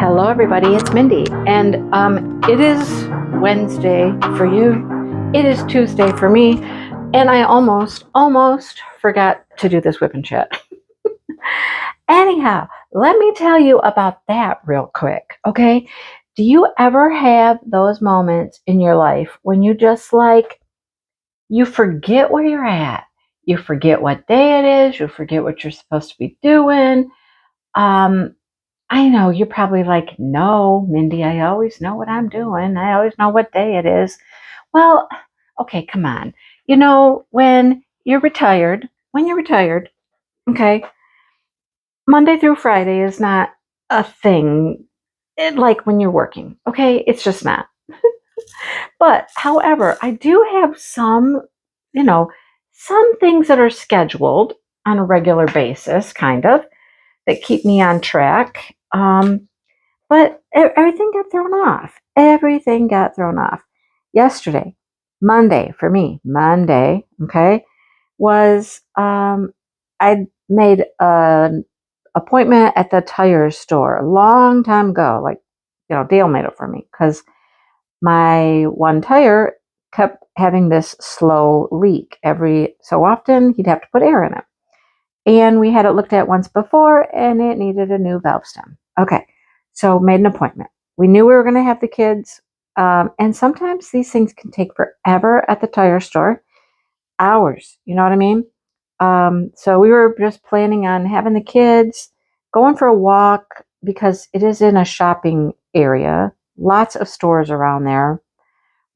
Hello everybody, it's Mindy, and it is Wednesday for you. It is Tuesday for me, and I almost forgot to do this whip and chat. Anyhow, let me tell you about that real quick, okay? Do you ever have those moments in your life when you just you forget where you're at? You forget what day it is, you forget what you're supposed to be doing. I know you're probably like, no, Mindy, I always know what I'm doing. I always know what day it is. Well, okay, come on. You know, when you're retired, okay, Monday through Friday is not a thing like when you're working, okay? It's just not. But however, I do have some things that are scheduled on a regular basis, kind of, that keep me on track. But everything got thrown off. Everything got thrown off. Yesterday, Monday, for me, okay, was I made an appointment at the tire store a long time ago. Dale made it for me because my one tire kept having this slow leak. Every so often, he'd have to put air in it. And we had it looked at once before, and it needed a new valve stem. Okay, so made an appointment. We knew we were going to have the kids, and sometimes these things can take forever at the tire store, hours. You know what I mean? So we were just planning on having the kids, going for a walk because it is in a shopping area. Lots of stores around there: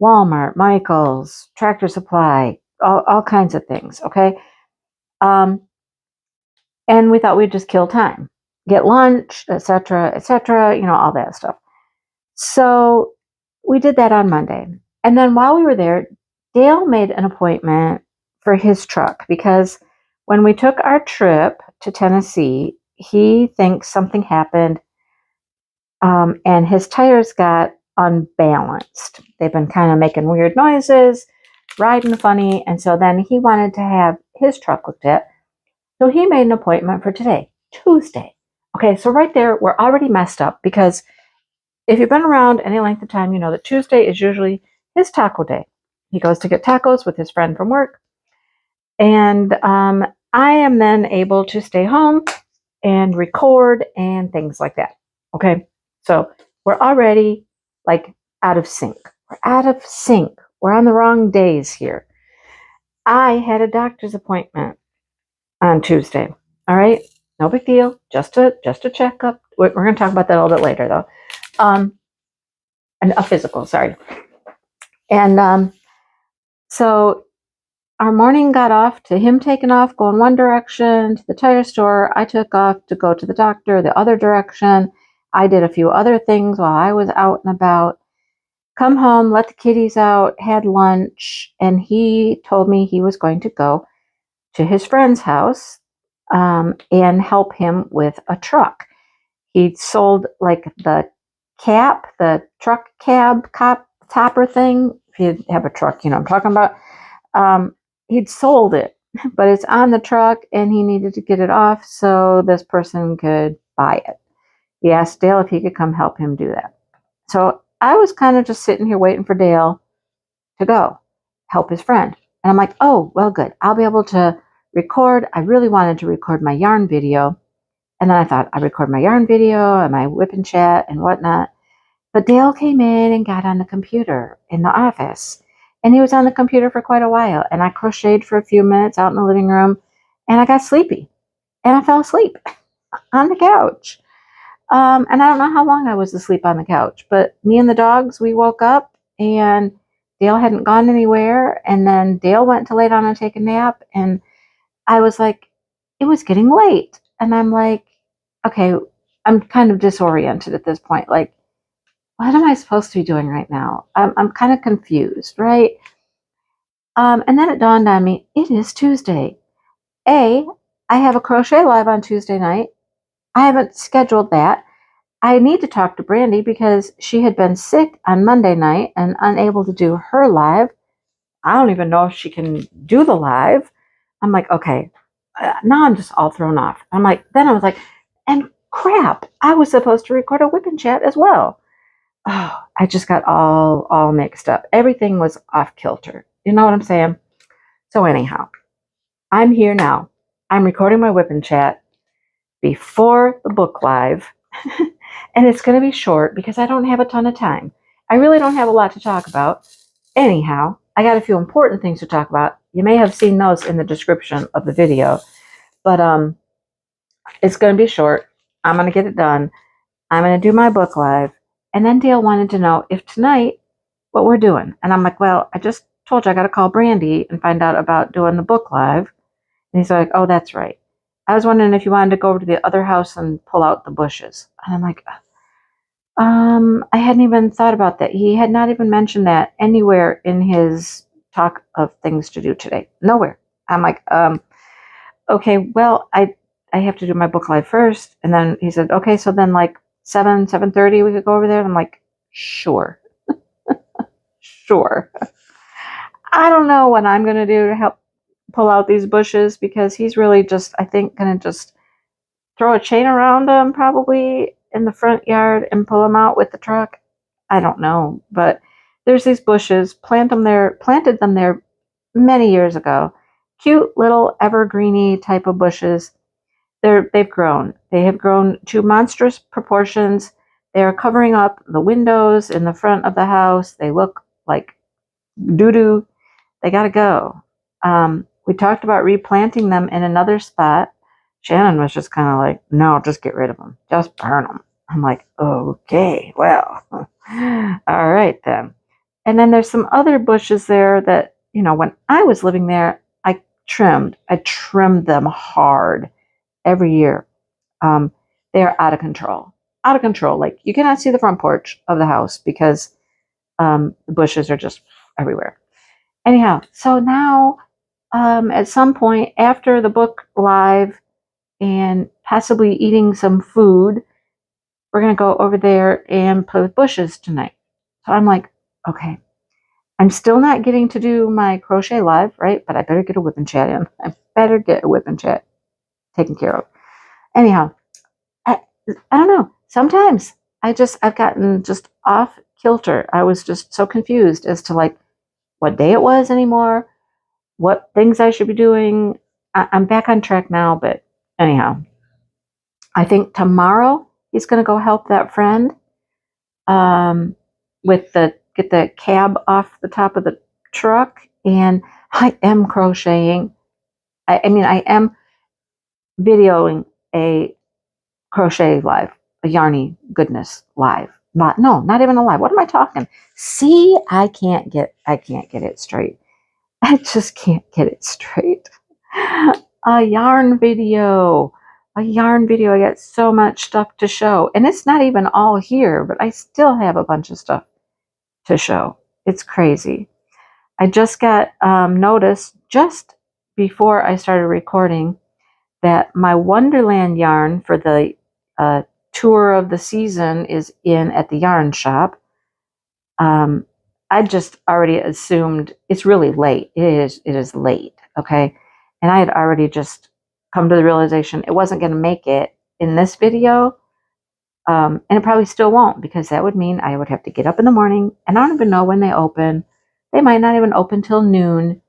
Walmart, Michael's, Tractor Supply, all kinds of things. Okay. And we thought we'd just kill time, get lunch, etc., all that stuff. So we did that on Monday. And then while we were there, Dale made an appointment for his truck because when we took our trip to Tennessee, he thinks something happened and his tires got unbalanced. They've been kind of making weird noises, riding funny. And so then he wanted to have his truck looked at. So he made an appointment for today, Tuesday. Okay, so right there, we're already messed up because if you've been around any length of time, you know that Tuesday is usually his taco day. He goes to get tacos with his friend from work. And I am then able to stay home and record and things like that. Okay, so we're already out of sync. We're out of sync. We're on the wrong days here. I had a doctor's appointment on Tuesday. All right, no big deal. Just a checkup. We're going to talk about that a little bit later, though. And a physical, sorry. And so our morning got off to him taking off, going one direction to the tire store. I took off to go to the doctor the other direction. I did a few other things while I was out and about. Come home, let the kiddies out, had lunch, and he told me he was going to go to his friend's house and help him with a truck. He sold the cap, the truck cab topper thing. If you have a truck, you know what I'm talking about. He'd sold it, but it's on the truck and he needed to get it off so this person could buy it. He asked Dale if he could come help him do that. So I was kind of just sitting here waiting for Dale to go help his friend. And I'm like, oh, well, good. I'll be able to record. I really wanted to record my yarn video. And then I thought I'd record my yarn video and my whip and chat and whatnot. But Dale came in and got on the computer in the office. And he was on the computer for quite a while. And I crocheted for a few minutes out in the living room. And I got sleepy. And I fell asleep on the couch. And I don't know how long I was asleep on the couch. But me and the dogs, we woke up. And Dale hadn't gone anywhere. And then Dale went to lay down and take a nap. And I was like, it was getting late. And I'm like, okay, I'm kind of disoriented at this point. Like, what am I supposed to be doing right now? I'm kind of confused, right? And then it dawned on me, it is Tuesday. I have a crochet live on Tuesday night. I haven't scheduled that. I need to talk to Brandy because she had been sick on Monday night and unable to do her live. I don't even know if she can do the live. I'm like, okay, now I'm just all thrown off. Then I was like, and crap, I was supposed to record a whip and chat as well. Oh, I just got all mixed up. Everything was off kilter. You know what I'm saying? So anyhow, I'm here now. I'm recording my whip and chat before the book live. And it's going to be short because I don't have a ton of time. I really don't have a lot to talk about. Anyhow, I got a few important things to talk about. You may have seen those in the description of the video, but it's going to be short. I'm going to get it done. I'm going to do my book live. And then Dale wanted to know if tonight, what we're doing. And I'm like, well, I just told you I got to call Brandy and find out about doing the book live. And he's like, oh, that's right. I was wondering if you wanted to go over to the other house and pull out the bushes. And I'm like, I hadn't even thought about that. He had not even mentioned that anywhere in his talk of things to do today. Nowhere. I'm like, okay, well, I have to do my book live first. And then he said, okay, so then like 7:30 we could go over there. And I'm like, sure. Sure. I don't know what I'm going to do to help pull out these bushes because he's really just, I think, going to just throw a chain around them probably in the front yard and pull them out with the truck. I don't know, but there's these bushes, planted them there many years ago. Cute little evergreeny type of bushes. They've grown. They have grown to monstrous proportions. They are covering up the windows in the front of the house. They look like doo-doo. They got to go. We talked about replanting them in another spot. Shannon was just kind of like, no, just get rid of them. Just burn them. I'm like, okay, well, all right then. And then there's some other bushes there that, when I was living there, I trimmed them hard every year. They're out of control. Out of control. Like you cannot see the front porch of the house because the bushes are just everywhere. Anyhow, so now at some point after the book live and possibly eating some food, we're going to go over there and play with bushes tonight. So I'm like, okay, I'm still not getting to do my crochet live, right? But I better get a whip and chat in. I better get a whip and chat taken care of. Anyhow, I don't know. Sometimes I've gotten just off kilter. I was just so confused as to like what day it was anymore, what things I should be doing. I'm back on track now, but anyhow, I think tomorrow he's going to go help that friend get the cab off the top of the truck. And I am crocheting. I mean, I am videoing a crochet live, a yarny goodness live. Not even a live. What am I talking? See, I can't get it straight. I just can't get it straight. A yarn video. I got so much stuff to show. And it's not even all here, but I still have a bunch of stuff to show. It's crazy. I just got notice just before I started recording that my Wonderland yarn for the tour of the season is in at the yarn shop. I just already assumed it's really late. It is late, okay? And I had already just come to the realization it wasn't going to make it in this video. And it probably still won't because that would mean I would have to get up in the morning and I don't even know when they open. They might not even open till noon.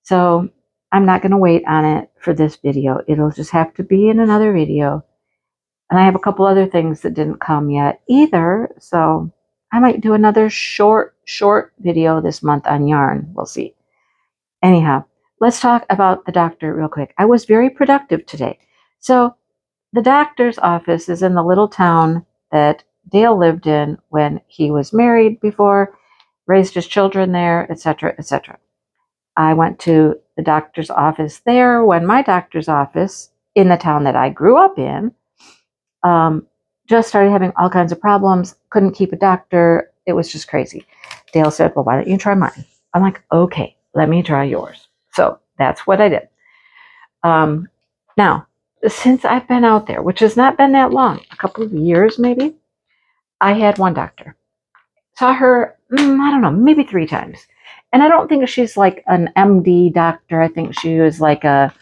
So I'm not going to wait on it for this video. It'll just have to be in another video. And I have a couple other things that didn't come yet either. So I might do another short video this month on yarn. We'll see. Anyhow, let's talk about the doctor real quick. I was very productive today. So the doctor's office is in the little town that Dale lived in when he was married before, raised his children there, etc., etc. I went to the doctor's office there when my doctor's office in the town that I grew up in just started having all kinds of problems, couldn't keep a doctor. It was just crazy. Dale said, well, why don't you try mine? I'm like, okay, let me try yours. So that's what I did. Now, since I've been out there, which has not been that long, a couple of years maybe, I had one doctor. Saw her, I don't know, maybe 3 times. And I don't think she's like an MD doctor. I think she was like a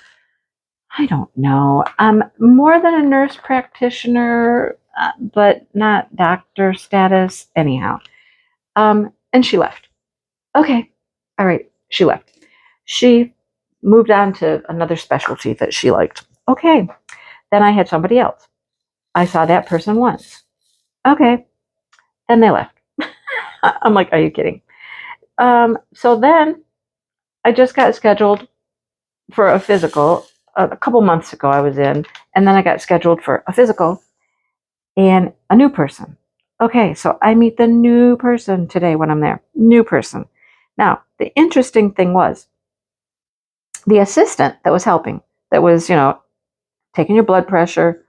I don't know. I'm more than a nurse practitioner, but not doctor status anyhow. And she left. Okay. All right. She left. She moved on to another specialty that she liked. Okay. Then I had somebody else. I saw that person once. Okay. Then they left. I'm like, are you kidding? So then I just got scheduled for a physical a couple months ago. I was in, and then I got scheduled for a physical and a new person. Okay, so I meet the new person today when I'm there. New person. Now, the interesting thing was the assistant that was helping, that was, taking your blood pressure,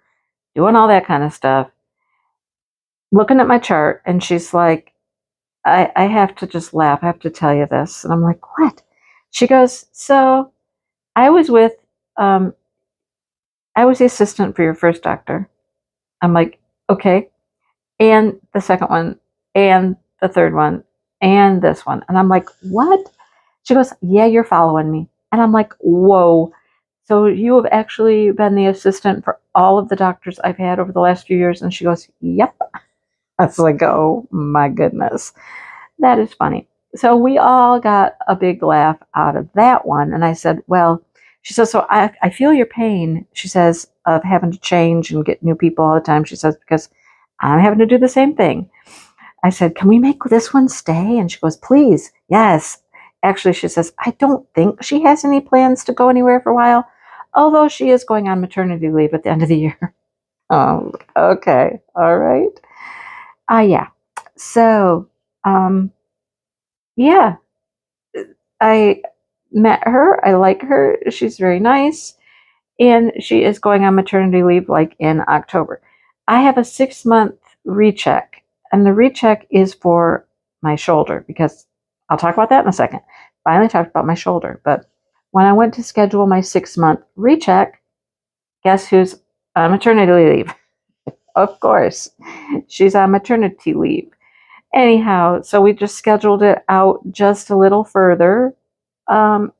doing all that kind of stuff, looking at my chart, and she's like, I have to just laugh. I have to tell you this. And I'm like, what? She goes, so I was with, um, I was the assistant for your first doctor. I'm like, okay. And the second one, and the third one, and this one. And I'm like, what? She goes, yeah, you're following me. And I'm like, whoa. So you have actually been the assistant for all of the doctors I've had over the last few years? And she goes, yep. I was like, oh my goodness. That is funny. So we all got a big laugh out of that one. And I said, well, she says, so I feel your pain, she says, of having to change and get new people all the time. She says, because I'm having to do the same thing. I said, can we make this one stay? And she goes, please. Yes. Actually, she says, I don't think she has any plans to go anywhere for a while, although she is going on maternity leave at the end of the year. Oh, okay. All right. Yeah. So, yeah, I met her. I like her. She's very nice. And she is going on maternity leave like in October. I have a 6-month recheck, and the recheck is for my shoulder because I'll talk about that in a second. Finally talked about my shoulder, but when I went to schedule my 6-month recheck, guess who's on maternity leave? Of course, she's on maternity leave. Anyhow, so we just scheduled it out just a little further, um,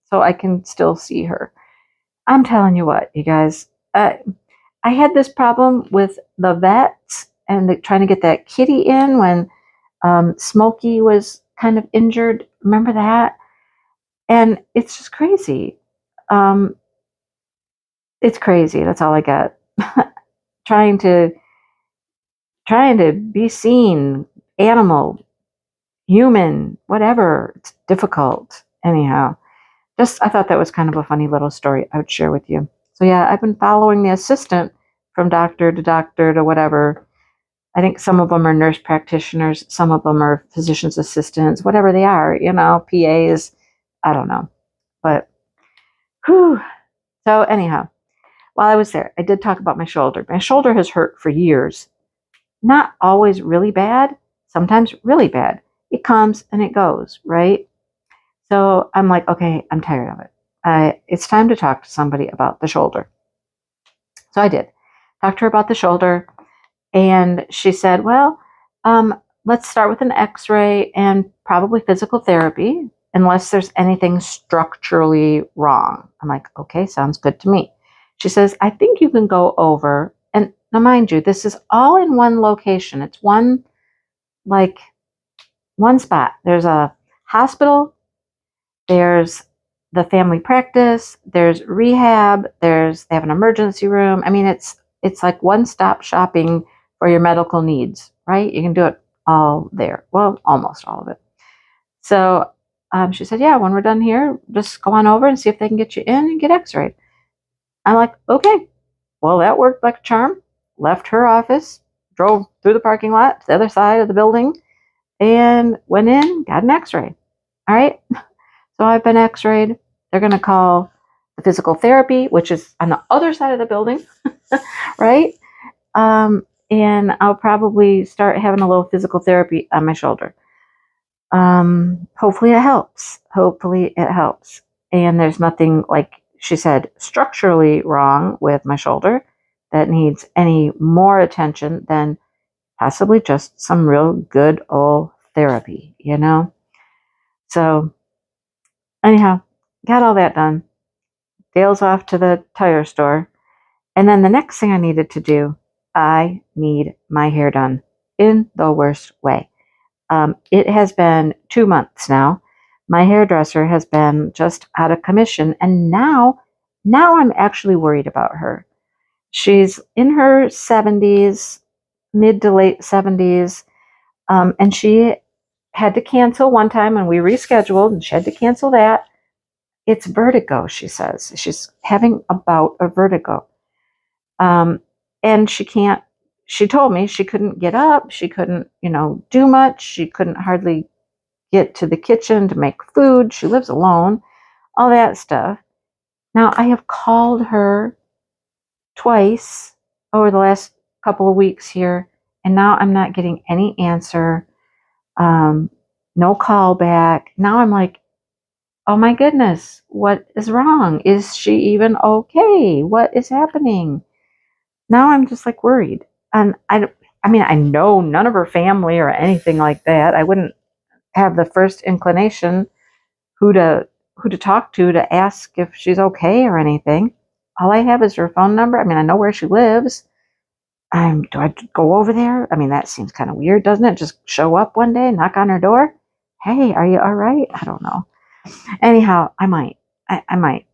so I can still see her. I'm telling you what, you guys, I had this problem with the vets and trying to get that kitty in when Smokey was kind of injured. Remember that? And it's just crazy. Um, it's crazy. That's all I got. trying to trying to be seen, animal, human, whatever. It's difficult. Anyhow, just I thought that was kind of a funny little story I would share with you. So yeah, I've been following the assistant from doctor to whatever. I think some of them are nurse practitioners, some of them are physician's assistants, whatever they are, PAs. I don't know. But whew. So anyhow, while I was there, I did talk about my shoulder. My shoulder has hurt for years. Not always really bad, sometimes really bad. It comes and it goes, right? So I'm like, okay, I'm tired of it. It's time to talk to somebody about the shoulder. So I did. Talked to her about the shoulder, and she said, well, let's start with an x-ray and probably physical therapy, unless there's anything structurally wrong. I'm like, okay, sounds good to me. She says, I think you can go over, and now mind you, this is all in one location. It's one spot. There's a hospital, there's the family practice, there's rehab, they have an emergency room. I mean, it's like one-stop shopping for your medical needs, right? You can do it all there. Well, almost all of it. So she said, yeah, when we're done here, just go on over and see if they can get you in and get x-rayed. I'm like, okay. Well, that worked like a charm. Left her office, drove through the parking lot to the other side of the building, and went in, got an x-ray. All right. So I've been x-rayed. They're going to call the physical therapy, which is on the other side of the building, right? And I'll probably start having a little physical therapy on my shoulder. Hopefully it helps. Hopefully it helps. And there's nothing, like she said, structurally wrong with my shoulder that needs any more attention than possibly just some real good old therapy, So anyhow, got all that done. Dale's off to the tire store. And then the next thing I needed to do, I need my hair done in the worst way. It has been 2 months now. My hairdresser has been just out of commission, and now I'm actually worried about her. She's in her 70s, mid to late 70s, and she had to cancel one time, and we rescheduled, and she had to cancel that. It's vertigo, she says. She's having a bout of vertigo. And she told me she couldn't get up. She couldn't, do much. She couldn't hardly get to the kitchen to make food. She lives alone, all that stuff. Now, I have called her twice over the last couple of weeks here, and now I'm not getting any answer. No call back. Now I'm like, oh my goodness, what is wrong? Is she even okay? What is happening? Now I'm just like worried. And I mean, I know none of her family or anything like that. I wouldn't have the first inclination who to talk to ask if she's okay or anything. All I have is her phone number. I mean, I know where she lives. Do I go over there? I mean, that seems kind of weird, doesn't it? Just show up one day, knock on her door. Hey, are you all right? I don't know. Anyhow, I might. I might.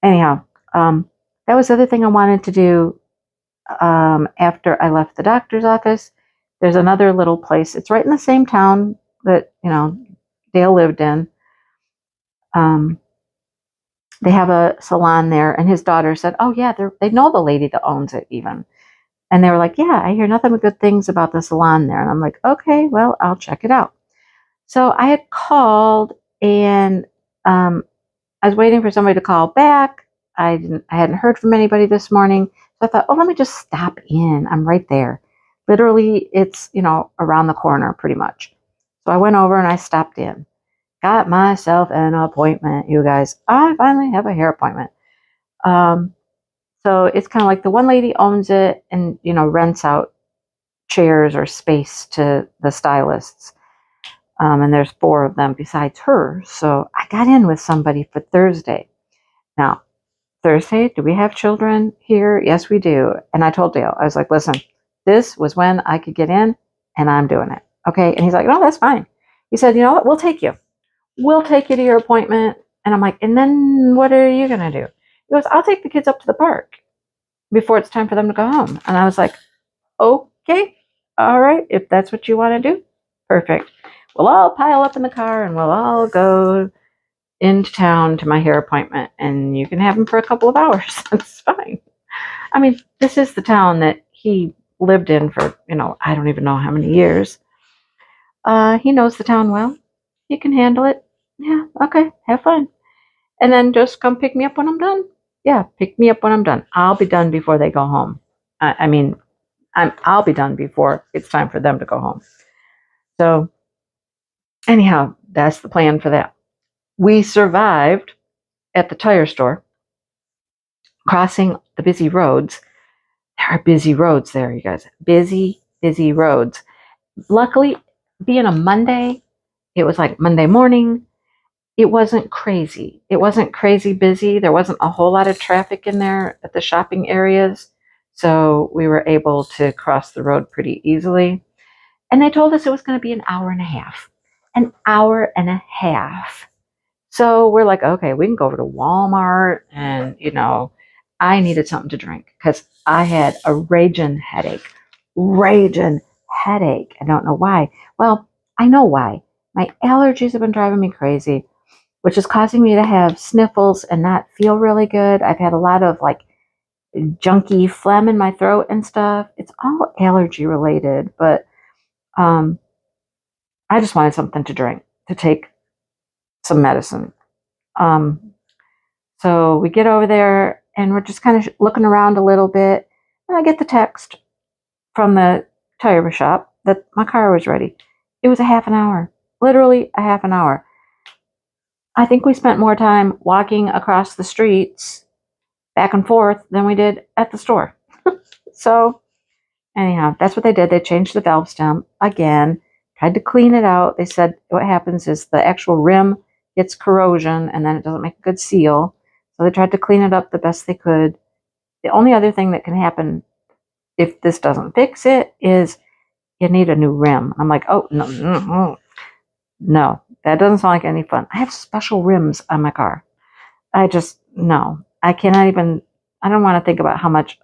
Anyhow, that was the other thing I wanted to do after I left the doctor's office. There's another little place. It's right in the same town that, Dale lived in. They have a salon there, and his daughter said, oh, yeah, they know the lady that owns it even. And they were like, yeah, I hear nothing but good things about the salon there. And I'm like, okay, well, I'll check it out. So I had called, and I was waiting for somebody to call back. I hadn't heard from anybody this morning. So I thought, oh, let me just stop in. I'm right there. Literally, it's, around the corner pretty much. So I went over and I stopped in. Got myself an appointment, you guys. I finally have a hair appointment. So it's kind of like the one lady owns it and, rents out chairs or space to the stylists. And there's 4 of them besides her. So I got in with somebody for Thursday. Now, Thursday, do we have children here? Yes, we do. And I told Dale, I was like, listen, this was when I could get in, and I'm doing it. Okay. And he's like, no, that's fine. He said, you know what? We'll take you. We'll take you to your appointment. And I'm like, and then what are you going to do? He goes, I'll take the kids up to the park before it's time for them to go home. And I was like, okay, all right. If that's what you want to do, perfect. We'll all pile up in the car and we'll all go into town to my hair appointment, and you can have him for a couple of hours. That's fine. I mean, this is the town that he lived in for, I don't even know how many years. He knows the town well. He can handle it. Yeah, okay, have fun. And then just come pick me up when I'm done. Yeah, pick me up when I'm done. I'll be done before they go home. I'll be done before it's time for them to go home. So anyhow, that's the plan for that. We survived at the tire store, crossing the busy roads. There are busy roads there, you guys. Busy roads. Luckily, being a Monday, it was like Monday morning. It wasn't crazy. It wasn't crazy busy. There wasn't a whole lot of traffic in there at the shopping areas. So we were able to cross the road pretty easily. And they told us it was going to be an hour and a half. An hour and a half. So we're like, okay, we can go over to Walmart, and, I needed something to drink because I had a raging headache. I don't know why. Well, I know why. My allergies have been driving me crazy, which is causing me to have sniffles and not feel really good. I've had a lot of like junky phlegm in my throat and stuff. It's all allergy related, but I just wanted something to drink, to take some medicine. So we get over there and we're just kind of looking around a little bit. And I get the text from the tire shop that my car was ready. It was a half an hour, literally a half an hour. I think we spent more time walking across the streets back and forth than we did at the store. So anyhow, that's what they did. They changed the valve stem again, tried to clean it out. They said what happens is the actual rim gets corrosion and then it doesn't make a good seal. So they tried to clean it up the best they could. The only other thing that can happen if this doesn't fix it is you need a new rim. I'm like, oh, no, no, that doesn't sound like any fun. I have special rims on my car. No, I cannot even, I don't want to think about how much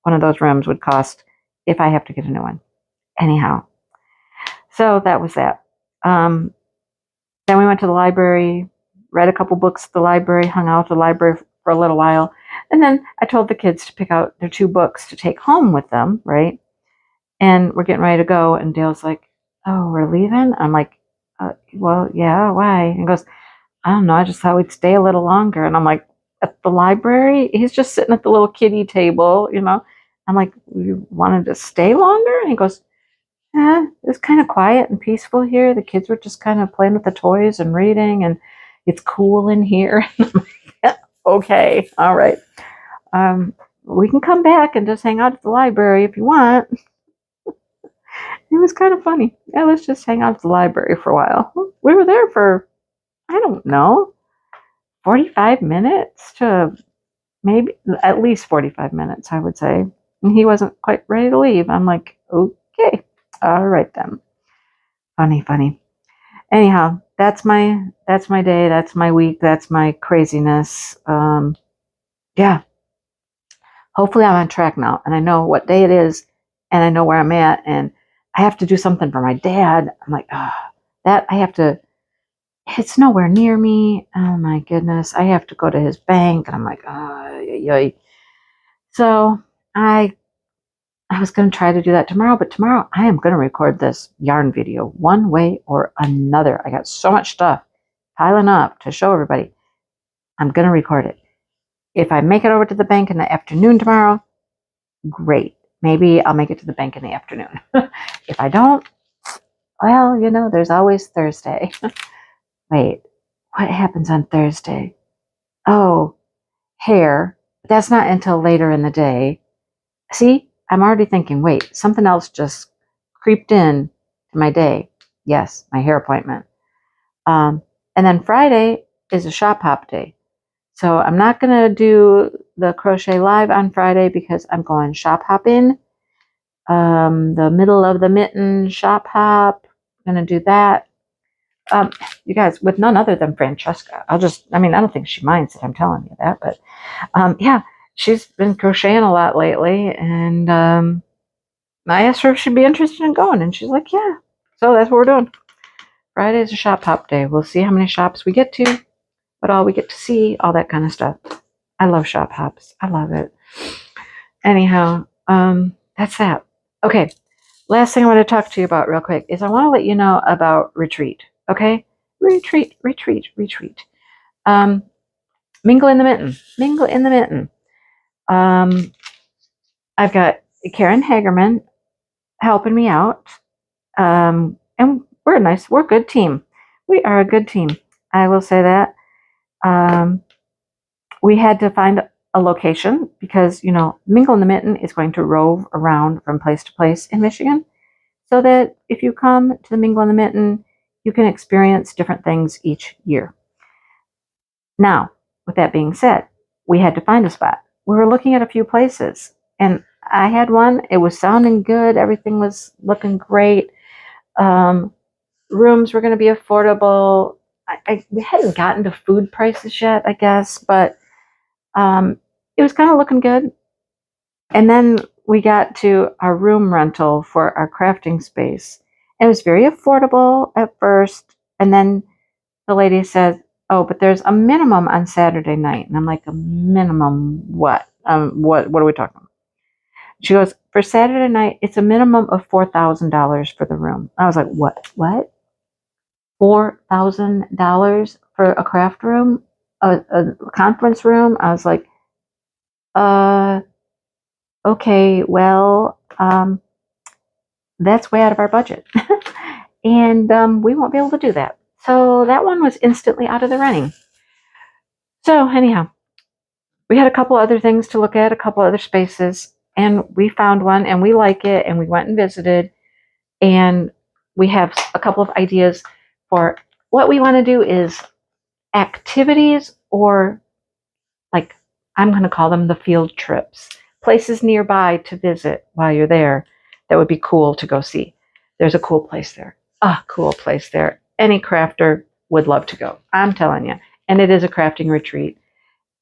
one of those rims would cost if I have to get a new one. Anyhow, so that was that. Then we went to the library, read a couple books at the library, hung out at the library for a little while. And then I told the kids to pick out their 2 books to take home with them, right? And we're getting ready to go. And Dale's like, oh, we're leaving? I'm like, well, yeah, why? And he goes, I don't know. I just thought we'd stay a little longer. And I'm like, at the library? He's just sitting at the little kiddie table, you know. I'm like, you wanted to stay longer? And he goes, it was kind of quiet and peaceful here. The kids were just kind of playing with the toys and reading, and it's cool in here. Okay, all right. We can come back and just hang out at the library if you want. It was kind of funny. Yeah, let's just hang out at the library for a while. We were there for, I don't know, 45 minutes to maybe at least 45 minutes, I would say. And he wasn't quite ready to leave. I'm like, okay, all right then. Funny. Anyhow, that's my day, that's my week, that's my craziness. Yeah. Hopefully I'm on track now and I know what day it is and I know where I'm at and I have to do something for my dad. I'm like, that I have to, it's nowhere near me. Oh my goodness. I have to go to his bank and I'm like, yay. So I was going to try to do that tomorrow, but tomorrow I am going to record this yarn video one way or another. I got so much stuff piling up to show everybody. I'm going to record it. If I make it over to the bank in the afternoon tomorrow, great. Maybe I'll make it to the bank in the afternoon. If I don't, well, you know, there's always Thursday. Wait, what happens on Thursday? Oh, hair. That's not until later in the day. See, I'm already thinking, wait, something else just creeped in to my day. Yes, my hair appointment. And then Friday is a shop hop day. So I'm not going to do the crochet live on Friday because I'm going shop hopping. The middle of the mitten shop hop. I'm going to do that. You guys, with none other than Francesca. I don't think she minds that I'm telling you that, but yeah, she's been crocheting a lot lately, and I asked her if she'd be interested in going, and she's like, yeah. So that's what we're doing. Friday is a shop hop day. We'll see how many shops we get to, what all we get to see, all that kind of stuff. I love shop hops. I love it. Anyhow, that's that. Okay, last thing I want to talk to you about real quick is I want to let you know about retreat. Okay, retreat. Mingle in the mitten. I've got Karen Hagerman helping me out, and we're a good team. We are a good team. I will say that. We had to find a location because, you know, Mingle in the Mitten is going to rove around from place to place in Michigan, so that if you come to the Mingle in the Mitten, you can experience different things each year. Now, with that being said, we had to find a spot. We were looking at a few places, and I had one. It was sounding good. Everything was looking great. Rooms were going to be affordable. We hadn't gotten to food prices yet, I guess, but it was kind of looking good. And then we got to our room rental for our crafting space. It was very affordable at first. And then the lady said, oh, but there's a minimum on Saturday night. And I'm like, a minimum what? What are we talking about? She goes, for Saturday night, it's a minimum of $4,000 for the room. I was like, what? $4,000 for a craft room? A conference room? I was like, okay, well, that's way out of our budget. And we won't be able to do that. So that one was instantly out of the running. So anyhow, we had a couple other things to look at, a couple other spaces, and we found one and we like it, and we went and visited, and we have a couple of ideas for what we want to do is activities or like, I'm going to call them the field trips, places nearby to visit while you're there that would be cool to go see. There's a cool place there. Ah, cool place there. Any crafter would love to go. I'm telling you. And it is a crafting retreat.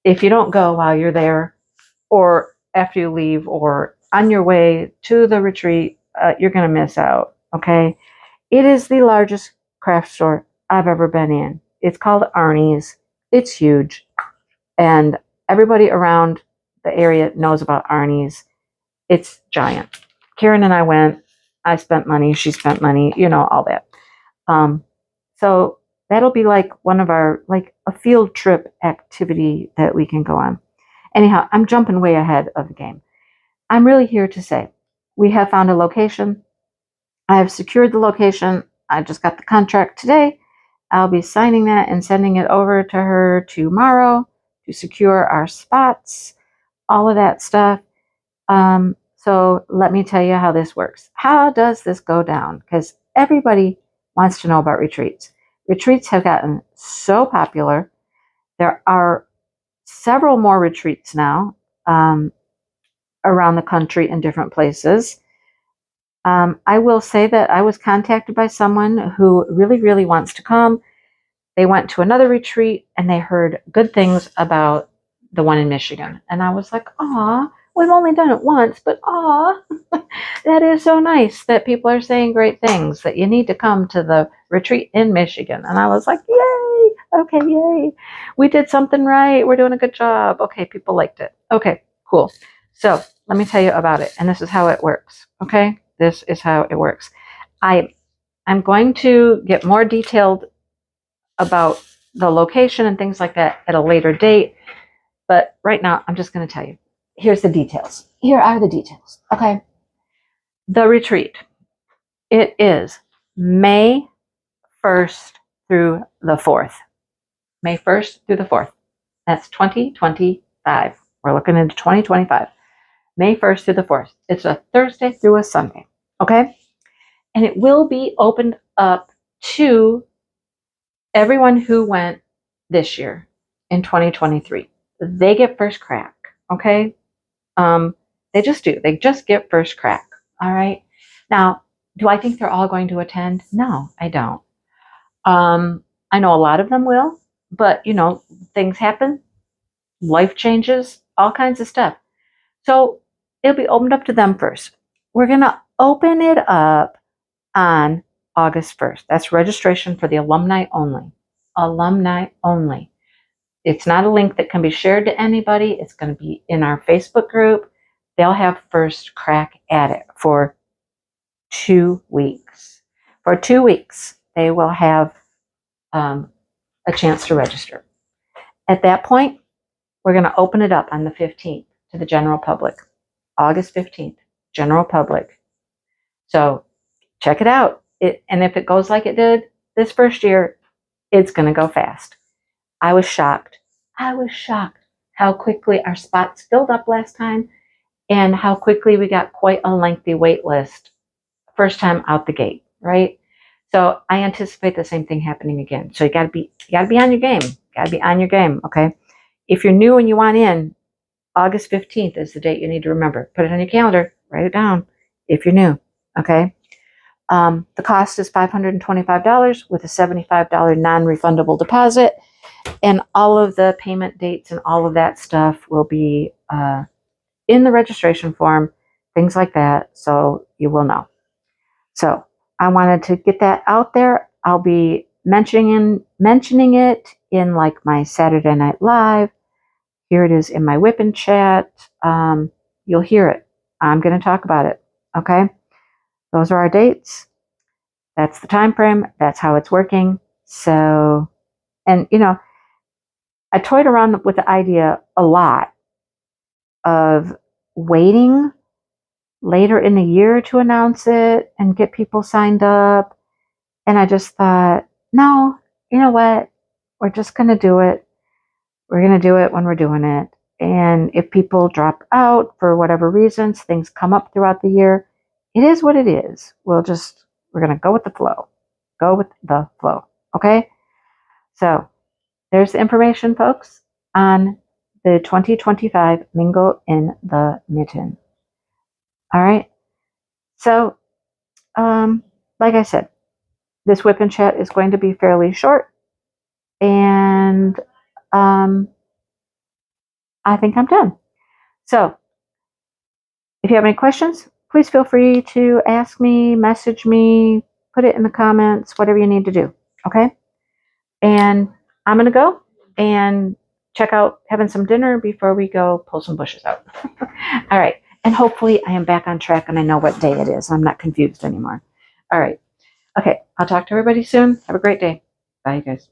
If you don't go while you're there, or after you leave, or on your way to the retreat, you're going to miss out. Okay. It is the largest craft store I've ever been in. It's called Arnie's. It's huge. And everybody around the area knows about Arnie's. It's giant. Karen and I went. I spent money. She spent money. You know, all that. So that'll be like one of our, like a field trip activity that we can go on. Anyhow, I'm jumping way ahead of the game. I'm really here to say we have found a location. I have secured the location. I just got the contract today. I'll be signing that and sending it over to her tomorrow to secure our spots, all of that stuff. So let me tell you how this works. How does this go down? Because everybody wants to know about retreats. Retreats have gotten so popular. There are several more retreats now around the country in different places. I will say that I was contacted by someone who really, really wants to come. They went to another retreat and they heard good things about the one in Michigan. And I was like, aw, we've only done it once, but aw, that is so nice that people are saying great things, that you need to come to the retreat in Michigan. And I was like, yay, okay, yay. We did something right. We're doing a good job. Okay, people liked it. Okay, cool. So let me tell you about it. And this is how it works. Okay, this is how it works. I'm going to get more detailed about the location and things like that at a later date. But right now, I'm just going to tell you. Here's the details. Here are the details. Okay. The retreat. It is May 1st through the 4th. May 1st through the 4th. That's 2025. We're looking into 2025. May 1st through the 4th. It's a Thursday through a Sunday. Okay. And it will be opened up to everyone who went this year in 2023. They get first crack. Okay. They just do. They just get first crack. All right. Now, do I think they're all going to attend? No, I don't. I know a lot of them will, but you know, things happen, life changes, all kinds of stuff. So it'll be opened up to them first. We're going to open it up on August 1st. That's registration for the alumni only. Alumni only. It's not a link that can be shared to anybody. It's going to be in our Facebook group. They'll have first crack at it for 2 weeks. For 2 weeks, they will have a chance to register. At that point, we're going to open it up on the 15th to the general public. August 15th, general public. So check it out. And if it goes like it did this first year, it's going to go fast. I was shocked. I was shocked how quickly our spots filled up last time and how quickly we got quite a lengthy wait list first time out the gate, right? So I anticipate the same thing happening again. So you got to be on your game. Got to be on your game, okay? If you're new and you want in, August 15th is the date you need to remember. Put it on your calendar. Write it down if you're new, okay? The cost is $525 with a $75 non-refundable deposit. And all of the payment dates and all of that stuff will be in the registration form, things like that, so you will know. So I wanted to get that out there. I'll be mentioning it in like my Saturday Night Live. Here it is in my WIP and chat. You'll hear it. I'm going to talk about it. Okay? Those are our dates. That's the time frame. That's how it's working. So, and you know, I toyed around with the idea a lot of waiting later in the year to announce it and get people signed up. And I just thought, no, you know what? We're just going to do it. We're going to do it when we're doing it. And if people drop out for whatever reasons, things come up throughout the year, it is what it is. We're going to go with the flow. Go with the flow. Okay? So there's the information, folks, on the 2025 Mingle in the Mitten. All right. So, like I said, this whip and chat is going to be fairly short, and I think I'm done. So, if you have any questions, please feel free to ask me, message me, put it in the comments, whatever you need to do. Okay. And I'm going to go and check out having some dinner before we go pull some bushes out. All right. And hopefully I am back on track and I know what day it is. I'm not confused anymore. All right. Okay. I'll talk to everybody soon. Have a great day. Bye, you guys.